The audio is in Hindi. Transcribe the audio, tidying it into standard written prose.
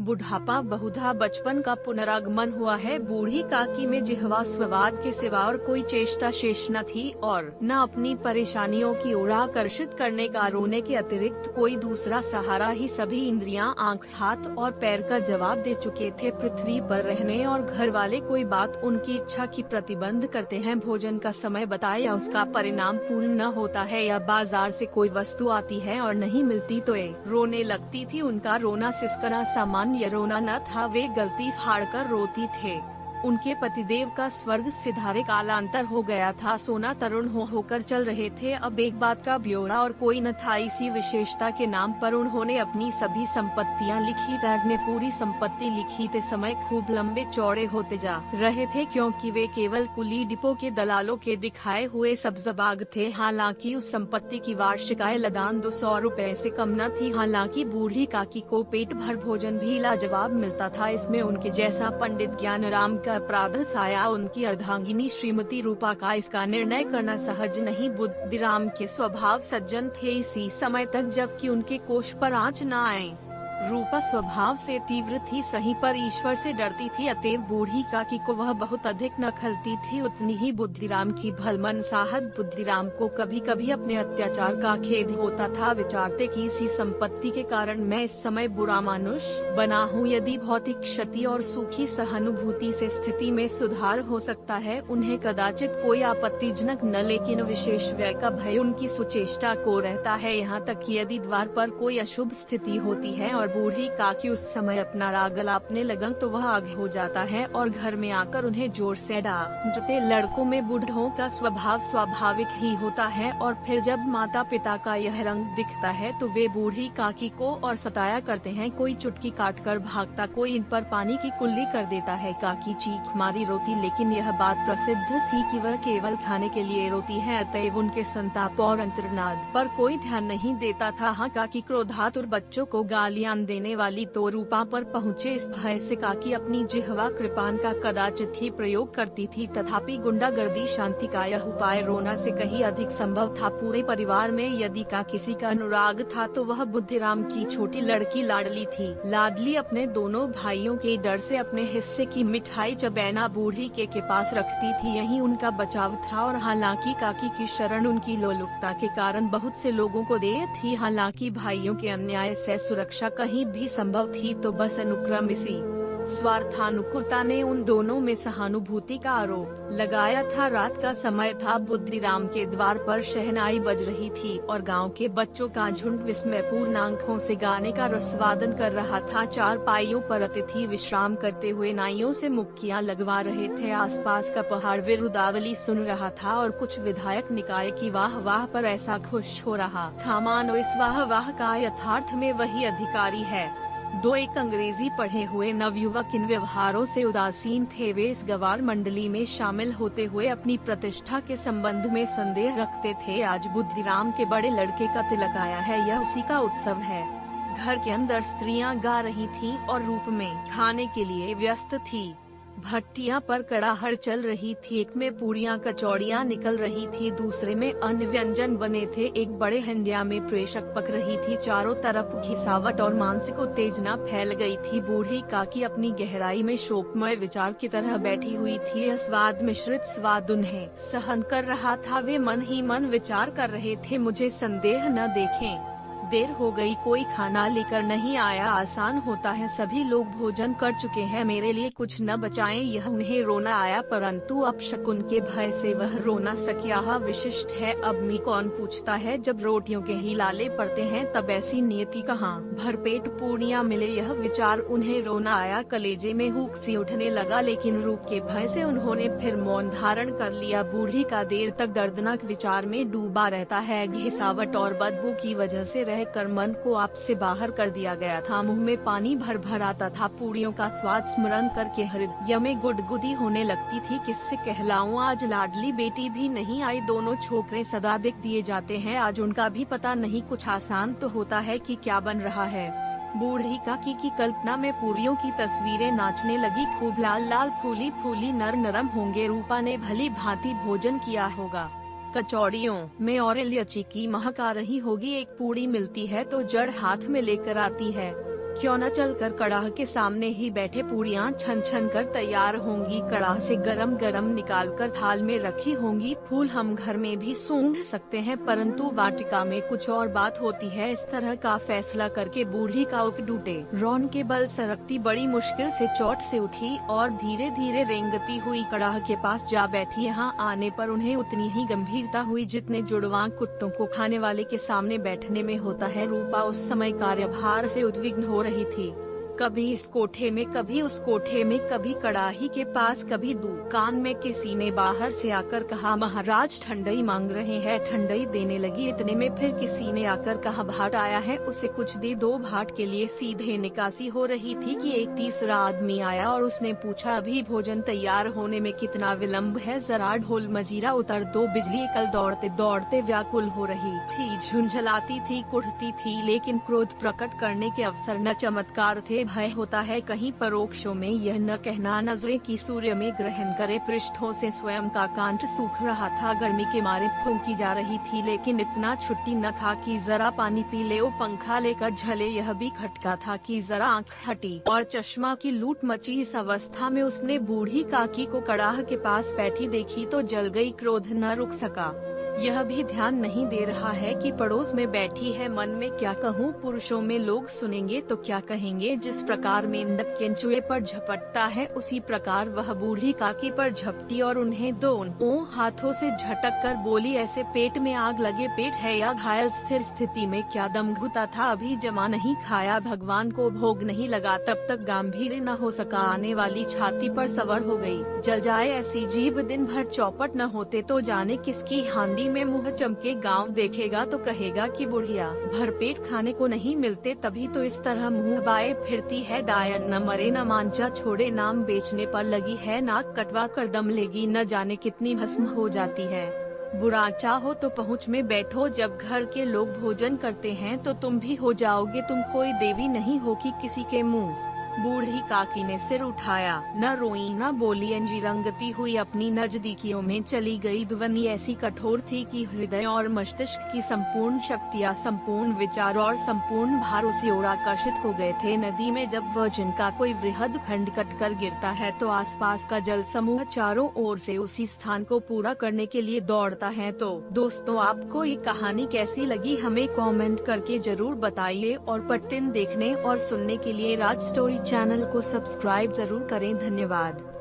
बुढ़ापा बहुधा बचपन का पुनरागमन हुआ है। बूढ़ी काकी में जिह्वा स्वाद के सिवा और कोई चेष्टा शेष न थी और न अपनी परेशानियों की ओर आकर्षित करने का रोने के अतिरिक्त कोई दूसरा सहारा ही सभी इंद्रियां, आंख, हाथ और पैर का जवाब दे चुके थे। पृथ्वी पर रहने और घर वाले कोई बात उनकी इच्छा की प्रतिबंध करते हैं, भोजन का समय बताए या उसका परिणाम पूर्ण न होता है, या बाजार से कोई वस्तु आती है और नहीं मिलती तो ये रोने लगती थी। उनका रोना सिसकना सामान्य रोना न था, वे गलती फाड़कर रोती थे। उनके पतिदेव का स्वर्ग सिधारे कालांतर हो गया था, सोना तरुण होकर चल रहे थे। अब एक बात का ब्यौरा और कोई न था। इसी विशेषता के नाम पर उन्होंने अपनी सभी संपत्तियां लिखी। टैग ने पूरी संपत्ति लिखी ते समय खूब लंबे चौड़े होते जा रहे थे, क्योंकि वे केवल कुली डिपो के दलालों के दिखाए हुए सब्जबाग थे। हालांकि उस संपत्ति की वार्षिक आय लदान 200 रुपए से कम न थी। हालांकि बूढ़ी काकी को पेट भर भोजन भी लाजवाब मिलता था। इसमें उनके जैसा पंडित ज्ञानराम का अपराध था, उनकी अर्धांगिनी श्रीमती रूपा का इसका निर्णय करना सहज नहीं। बुद्धिराम के स्वभाव सज्जन थे इसी समय तक जबकि उनके कोष पर आँच न आए। रूपा स्वभाव से तीव्र थी, सही पर ईश्वर से डरती थी, अतएव बूढ़ी काकी को वह बहुत अधिक न खलती थी, उतनी ही बुद्धिराम की भलमनसाहत। बुद्धिराम को कभी कभी अपने अत्याचार का खेद होता था। विचारते कि इसी संपत्ति के कारण मैं इस समय बुरा मानुष बना हूँ। यदि भौतिक क्षति और सूखी सहानुभूति से स्थिति में सुधार हो सकता है, उन्हें कदाचित कोई आपत्तिजनक न, लेकिन विशेष व्यय का भय उनकी सुचेष्टा को रहता है। यहाँ तक कि यदि द्वार पर कोई अशुभ स्थिति होती है और बूढ़ी काकी उस समय अपना राग अलापने लगन तो वह आगे हो जाता है और घर में आकर उन्हें जोर से डांटते। लड़कों में बूढ़ों का स्वभाव स्वाभाविक ही होता है और फिर जब माता पिता का यह रंग दिखता है तो वे बूढ़ी काकी को और सताया करते हैं। कोई चुटकी काटकर भागता, कोई इन पर पानी की कुल्ली कर देता है। काकी चीख मारी रोती, लेकिन यह बात प्रसिद्ध थी कि वह केवल खाने के लिए रोती है, अतएव उनके संताप और अंतर्नाद पर कोई ध्यान नहीं देता था। हाँ, काकी क्रोधातुर बच्चों को गालियां देने वाली तो रूपा पर पहुँचे इस भय से काकी अपनी जिह्वा कृपान का कदाचित ही प्रयोग करती थी। तथापि गुंडागर्दी शांति का यह उपाय रोना से कहीं अधिक संभव था। पूरे परिवार में यदि का किसी का अनुराग था तो वह बुद्धिराम की छोटी लड़की लाडली थी। लाडली अपने दोनों भाइयों के डर से अपने हिस्से की मिठाई चबैना बूढ़ी के पास रखती थी, यही उनका बचाव था। और हालांकि काकी की शरण उनकी लोलुपता के कारण बहुत से लोगों को दे थी, हालांकि भाइयों के अन्याय से सुरक्षा कहीं भी संभव थी, तो बस अनुक्रम इसी स्वार्थानुकूलता ने उन दोनों में सहानुभूति का आरोप लगाया था। रात का समय था, बुद्धिराम के द्वार पर शहनाई बज रही थी और गांव के बच्चों का झुंड विस्मयपूर्ण आंखों से गाने का रसवादन कर रहा था। चार पाइयों पर अतिथि विश्राम करते हुए नाइयों से मुक्कियां लगवा रहे थे। आसपास का पहाड़ विरुदावली सुन रहा था और कुछ विधायक निकाय की वाह वाह पर ऐसा खुश हो रहा था मानो इस वाह वाह का यथार्थ में वही अधिकारी है। दो एक अंग्रेजी पढ़े हुए नवयुवक इन व्यवहारों से उदासीन थे। वे इस गवार मंडली में शामिल होते हुए अपनी प्रतिष्ठा के संबंध में संदेह रखते थे। आज बुद्धिराम के बड़े लड़के का तिलक आया है, यह उसी का उत्सव है। घर के अंदर स्त्रियां गा रही थीं और रूप में खाने के लिए व्यस्त थी। भट्टियां पर कड़ाहड़ चल रही थी, एक में पूड़ियां कचौड़ियां निकल रही थी, दूसरे में अन्य व्यंजन बने थे। एक बड़े हंडिया में प्रेषक पक रही थी। चारों तरफ घिसावट और मानसिक उत्तेजना फैल गई थी। बूढ़ी काकी अपनी गहराई में शोकमय विचार की तरह बैठी हुई थी। यह स्वाद मिश्रित स्वाद उन्हें सहन कर रहा था। वे मन ही मन विचार कर रहे थे, मुझे संदेह न देखें, देर हो गई, कोई खाना लेकर नहीं आया। आसान होता है, सभी लोग भोजन कर चुके हैं, मेरे लिए कुछ न बचाएं। यह उन्हें रोना आया, परंतु अपशकुन के भय से वह रो न सके। यह विशिष्ट है, अब मी कौन पूछता है, जब रोटियों के ही लाले पड़ते हैं तब ऐसी नियति कहाँ। भरपेट पूर्णिया मिले, यह विचार उन्हें रोना आया। कलेजे में हुक सी उठने लगा, लेकिन रूप के भय से उन्होंने फिर मौन धारण कर लिया। बूढ़ी का देर तक दर्दनाक विचार में डूबा रहता है। घिसावट और बदबू की वजह से कर मन को आप से बाहर कर दिया गया था। मुंह में पानी भर भर आता था। पूड़ियों का स्वाद स्मरण करके हृदय में गुदगुदी होने लगती थी। किससे कहलाऊं, आज लाडली बेटी भी नहीं आई। दोनों छोकरे सदा दिख दिए जाते हैं, आज उनका भी पता नहीं। कुछ आसान तो होता है कि क्या बन रहा है। बूढ़ी काकी की कल्पना में पूरियों की तस्वीरें नाचने लगी। खूब लाल लाल फूली फूली नर नरम होंगे। रूपा ने भली भांति भोजन किया होगा। कचौड़ियों में और इलायची की महक आ रही होगी। एक पूड़ी मिलती है तो जड़ हाथ में लेकर आती है। क्यों न चलकर कड़ाह के सामने ही बैठे पूड़ियाँ छन छन कर तैयार होंगी, कड़ाह से गरम गरम निकालकर थाल में रखी होंगी। फूल हम घर में भी सूंघ सकते हैं, परंतु वाटिका में कुछ और बात होती है। इस तरह का फैसला करके बूढ़ी काऊ टूटे रौन के बल सरकती बड़ी मुश्किल से चोट से उठी और धीरे धीरे रेंगती हुई कड़ाह के पास जा बैठी। यहाँ आने पर उन्हें उतनी ही गंभीरता हुई जितने जुड़वा कुत्तों को खाने वाले के सामने बैठने में होता है। रूपा उस समय कार्यभार से उद्विग्न हो रही थी, कभी इस कोठे में कभी उस कोठे में, कभी कड़ाही के पास कभी दुकान में। किसी ने बाहर से आकर कहा, महाराज ठंडई मांग रहे हैं। ठंडई देने लगी। इतने में फिर किसी ने आकर कहा, भाट आया है, उसे कुछ दे दो। भाट के लिए सीधे निकासी हो रही थी कि एक तीसरा आदमी आया और उसने पूछा, अभी भोजन तैयार होने में कितना विलम्ब है, जरा ढोल मजीरा उतर दो। बिजली कल दौड़ते दौड़ते व्याकुल हो रही थी, झुंझलाती थी, कुढ़ती थी, लेकिन क्रोध प्रकट करने के अवसर न चमत्कार थे। भय होता है कहीं परोक्षों में यह न कहना, नजरें की सूर्य में ग्रहण करे। पृष्ठों से स्वयं का कांट सूख रहा था, गर्मी के मारे फूंकी जा रही थी, लेकिन इतना छुट्टी न था कि जरा पानी पी ले। ओ पंखा लेकर झले, यह भी खटका था कि जरा आंख हटी और चश्मा की लूट मची। इस अवस्था में उसने बूढ़ी काकी को कड़ाह के पास बैठी देखी तो जल गई, क्रोध न रुक सका। यह भी ध्यान नहीं दे रहा है कि पड़ोस में बैठी है, मन में क्या कहूँ, पुरुषों में लोग सुनेंगे तो क्या कहेंगे। जिस प्रकार मेंढक केंचुए पर झपटता है, उसी प्रकार वह बूढ़ी काकी पर झपटी और उन्हें दोनों हाथों से झटक कर बोली, ऐसे पेट में आग लगे पेट है या घायल। स्थिर स्थिति में क्या दम घुटा था, अभी जमा नहीं खाया, भगवान को भोग नहीं लगा, तब तक गंभीर न हो सका। आने वाली छाती पर सवार हो गई। जल जाए ऐसी जीभ, दिन भर चौपट न होते तो जाने किसकी हांडी में मुँह चमके। गांव देखेगा तो कहेगा कि बुढ़िया भरपेट खाने को नहीं मिलते, तभी तो इस तरह मुँह बाए फिरती है। डायन न मरे न मांझा छोड़े, नाम बेचने पर लगी है, नाक कटवा कर दम लेगी, न जाने कितनी भस्म हो जाती है। बुरा चाहो तो पहुँच में बैठो, जब घर के लोग भोजन करते हैं तो तुम भी हो जाओगे। तुम कोई देवी नहीं हो कि किसी के मुँह। बूढ़ी काकी ने सिर उठाया, न रोई न बोली, अंजी रंगती हुई अपनी नजदीकियों में चली गई। ध्वनि ऐसी कठोर थी कि हृदय और मस्तिष्क की संपूर्ण शक्तियाँ, संपूर्ण विचार और संपूर्ण भार उसी ओर आकर्षित हो गए थे। नदी में जब वजन का कोई वृहद खंड कटकर गिरता है तो आसपास का जल समूह चारों ओर से उसी स्थान को पूरा करने के लिए दौड़ता है। तो दोस्तों, आपको ये कहानी कैसी लगी हमें कमेंट करके जरूर बताइए और प्रतिदिन देखने और सुनने के लिए राज स्टोरी चैनल को सब्सक्राइब जरूर करें। धन्यवाद।